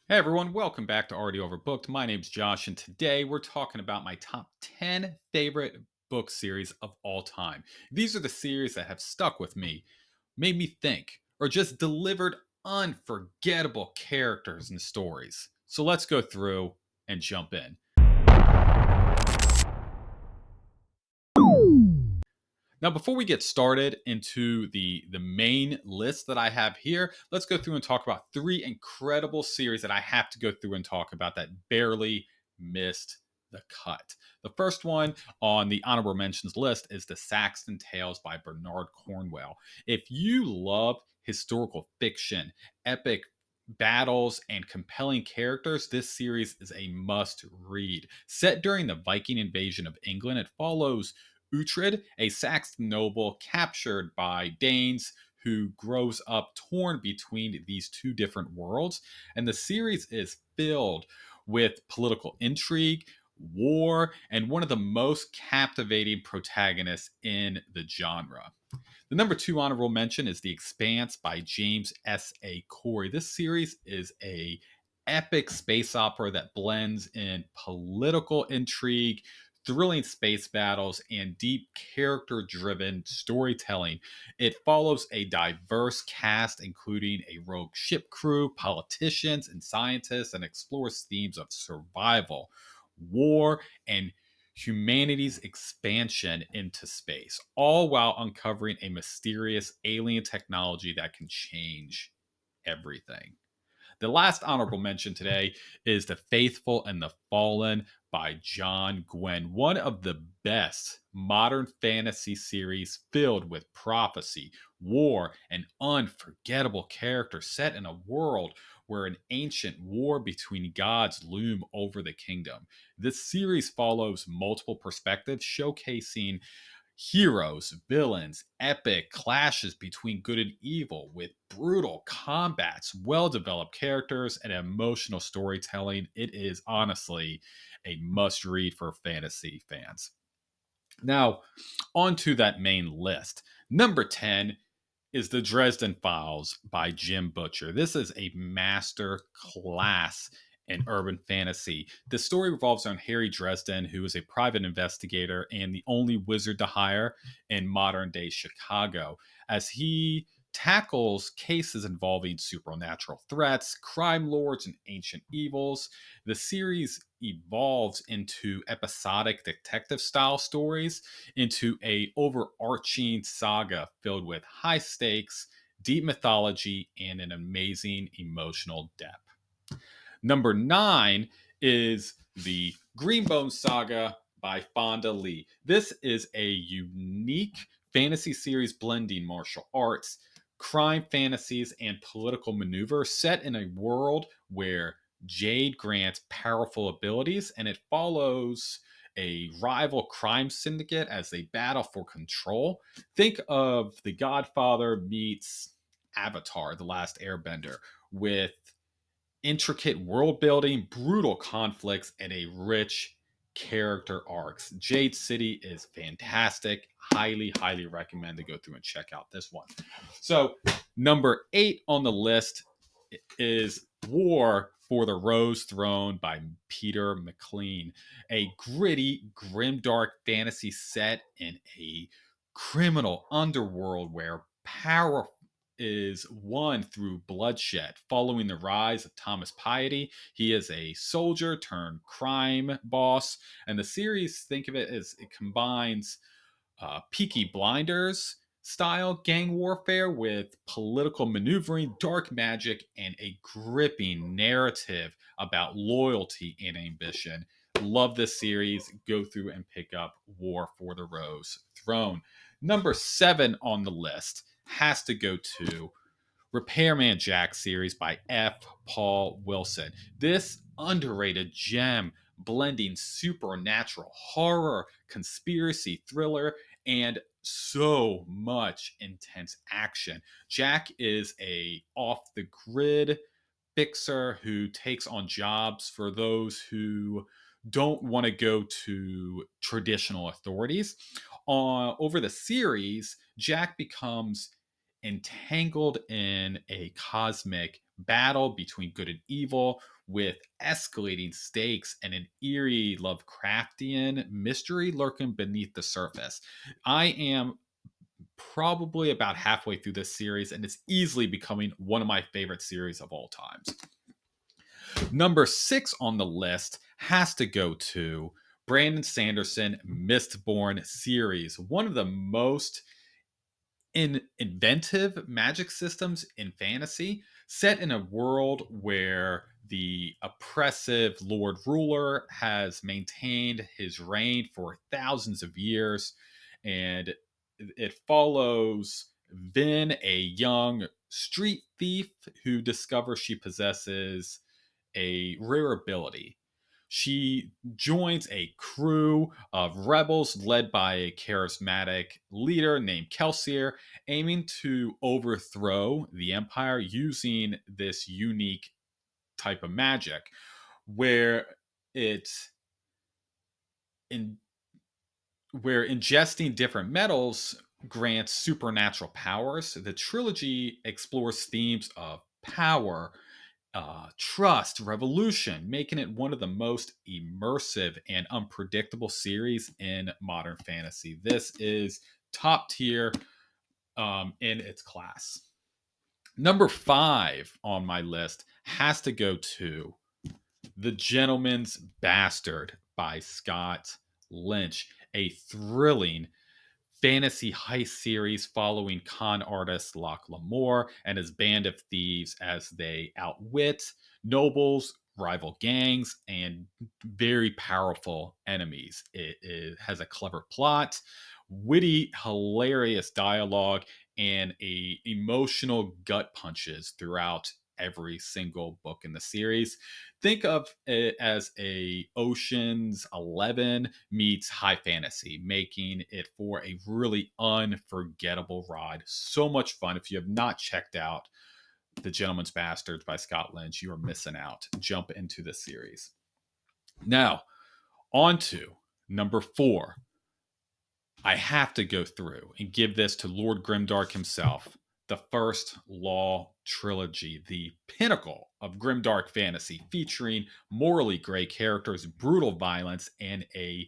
Hey everyone, welcome back to Already Overbooked. My name's Josh, and today we're talking about my top 10 favorite book series of all time. These are the series that have stuck with me, made me think, or just delivered unforgettable characters and stories. So let's go through and jump in. Now, before we get started into the main list that I have here, let's go through and talk about three incredible series that I have to go through and talk about that barely missed the cut. The first one on the honorable mentions list is the Saxton Tales by Bernard Cornwell. If you love historical fiction, epic battles, and compelling characters, this series is a must read. Set during the Viking invasion of England, it follows Uhtred, a Saxon noble captured by Danes who grows up torn between these two different worlds. And the series is filled with political intrigue, war, and one of the most captivating protagonists in the genre. The number two honorable mention is The Expanse by James S. A. Corey. This series is a epic space opera that blends in political intrigue, thrilling space battles, and deep character driven storytelling. It follows a diverse cast, including a rogue ship crew, politicians, and scientists, and explores themes of survival, war, and humanity's expansion into space, all while uncovering a mysterious alien technology that can change everything. The last honorable mention today is The Faithful and the Fallen by John Gwynne, one of the best modern fantasy series filled with prophecy, war, and unforgettable characters set in a world where an ancient war between gods loom over the kingdom. This series follows multiple perspectives, showcasing heroes, villains, epic clashes between good and evil with brutal combats, well developed characters, and emotional storytelling. It is honestly a must read for fantasy fans. Now, on to that main list. Number 10 is The Dresden Files by Jim Butcher. This is a master class in urban fantasy. The story revolves around Harry Dresden, who is a private investigator and the only wizard to hire in modern day Chicago, as he tackles cases involving supernatural threats, crime lords, and ancient evils. The series evolves into episodic detective style stories, into a overarching saga filled with high stakes, deep mythology, and an amazing emotional depth. Number 9 is the Greenbone Saga by Fonda Lee. This is a unique fantasy series blending martial arts, crime fantasies, and political maneuver set in a world where Jade grants powerful abilities, and it follows a rival crime syndicate as they battle for control. Think of The Godfather meets Avatar, The Last Airbender, with intricate world building, brutal conflicts, and a rich character arcs. Jade City is fantastic. Highly, highly recommend to go through and check out this one. So, number 8 on the list is War for the Rose Throne by Peter McLean, a gritty, grimdark fantasy set in a criminal underworld where power is won through bloodshed. Following the rise of Thomas Piety, he is a soldier turned crime boss, and the series, think of it as it combines Peaky Blinders style gang warfare with political maneuvering, dark magic, and a gripping narrative about loyalty and ambition. Love this series. Go through and pick up War for the Rose Throne. Number 7 on the list has to go to Repairman Jack series by F. Paul Wilson. This underrated gem blending supernatural horror, conspiracy thriller, and so much intense action. Jack is a off the grid fixer who takes on jobs for those who don't want to go to traditional authorities. Over the series, Jack becomes entangled in a cosmic battle between good and evil, with escalating stakes and an eerie Lovecraftian mystery lurking beneath the surface. I am probably about halfway through this series, and it's easily becoming one of my favorite series of all times. Number 6 on the list has to go to Brandon Sanderson Mistborn series, one of the most inventive magic systems in fantasy, set in a world where the oppressive Lord Ruler has maintained his reign for thousands of years. And it follows Vin, a young street thief who discovers she possesses a rare ability. She joins a crew of rebels led by a charismatic leader named Kelsier, aiming to overthrow the Empire using this unique type of magic where it in where ingesting different metals grants supernatural powers. The trilogy explores themes of power, trust, revolution, making it one of the most immersive and unpredictable series in modern fantasy. This is top tier in its class. Number 5 on my list has to go to The Gentleman's Bastard by Scott Lynch, a thrilling fantasy heist series following con artist Locke Lamore and his band of thieves as they outwit nobles, rival gangs, and very powerful enemies. It has a clever plot, witty, hilarious dialogue, and emotional gut punches throughout every single book in the series. Think of it as a Ocean's 11 meets high fantasy, making it for a really unforgettable ride. So much fun. If you have not checked out The Gentleman's Bastards by Scott Lynch, you are missing out. Jump into the series. Now, on to number 4. I have to go through and give this to Lord Grimdark himself. The First Law trilogy, the pinnacle of grimdark fantasy, featuring morally gray characters, brutal violence, and a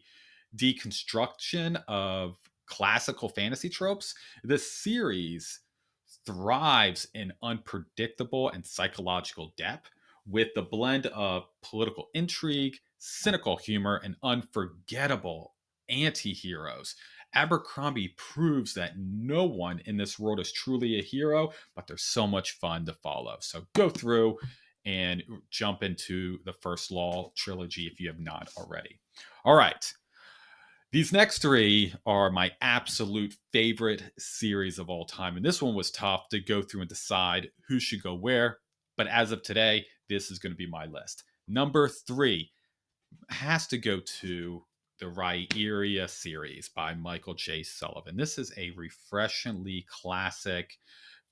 deconstruction of classical fantasy tropes. This series thrives in unpredictable and psychological depth with the blend of political intrigue, cynical humor, and unforgettable anti heroes. Abercrombie proves that no one in this world is truly a hero, but there's so much fun to follow. So go through and jump into the First Law trilogy if you have not already. All right. These next 3 are my absolute favorite series of all time. And this one was tough to go through and decide who should go where. But as of today, this is going to be my list. Number 3 has to go to the Rhyria series by Michael J. Sullivan. This is a refreshingly classic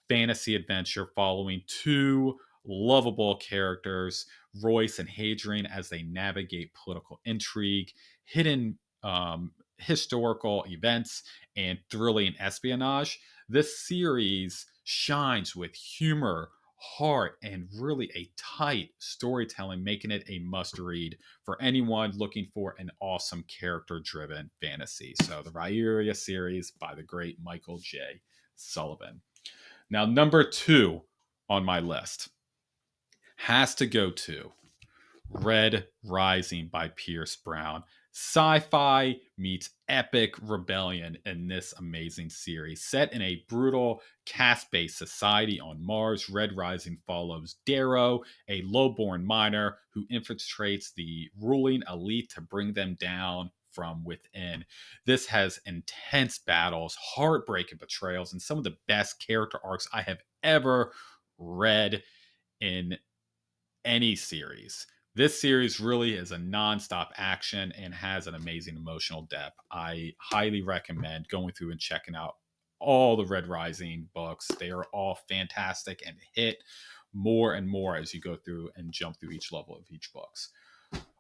fantasy adventure following 2 lovable characters, Royce and Hadrian, as they navigate political intrigue, hidden historical events, and thrilling espionage. This series shines with humor, heart, and really a tight storytelling, making it a must read for anyone looking for an awesome character driven fantasy. So, the Rhyria series by the great Michael J. Sullivan. Now, number 2 on my list has to go to Red Rising by Pierce Brown. Sci-fi meets epic rebellion in this amazing series. Set in a brutal caste-based society on Mars, Red Rising follows Darrow, a lowborn miner who infiltrates the ruling elite to bring them down from within. This has intense battles, heartbreaking betrayals, and some of the best character arcs I have ever read in any series. This series really is a nonstop action and has an amazing emotional depth. I highly recommend going through and checking out all the Red Rising books. They are all fantastic and hit more and more as you go through and jump through each level of each books.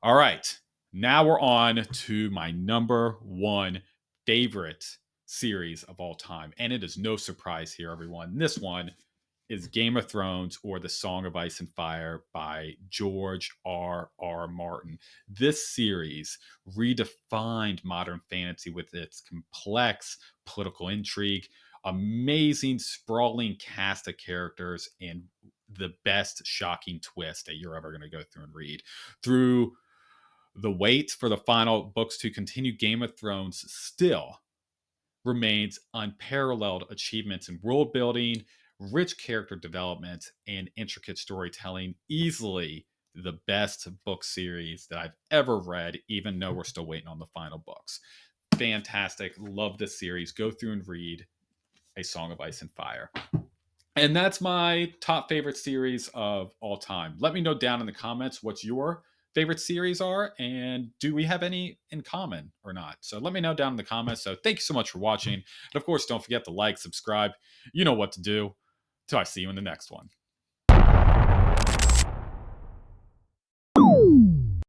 All right, now we're on to my number 1 favorite series of all time. And it is no surprise here, everyone. This one is Game of Thrones or The Song of Ice and Fire by George R. R. Martin. This series redefined modern fantasy with its complex political intrigue, amazing, sprawling cast of characters, and the best shocking twist that you're ever going to go through and read. Through the wait for the final books to continue, Game of Thrones still remains unparalleled achievements in world building, rich character development, and intricate storytelling. Easily the best book series that I've ever read, even though we're still waiting on the final books. Fantastic. Love this series. Go through and read A Song of Ice and Fire. And that's my top favorite series of all time. Let me know down in the comments what your favorite series are, and do we have any in common or not? So let me know down in the comments. So thank you so much for watching. And of course, don't forget to like, subscribe. You know what to do. Till I see you in the next one.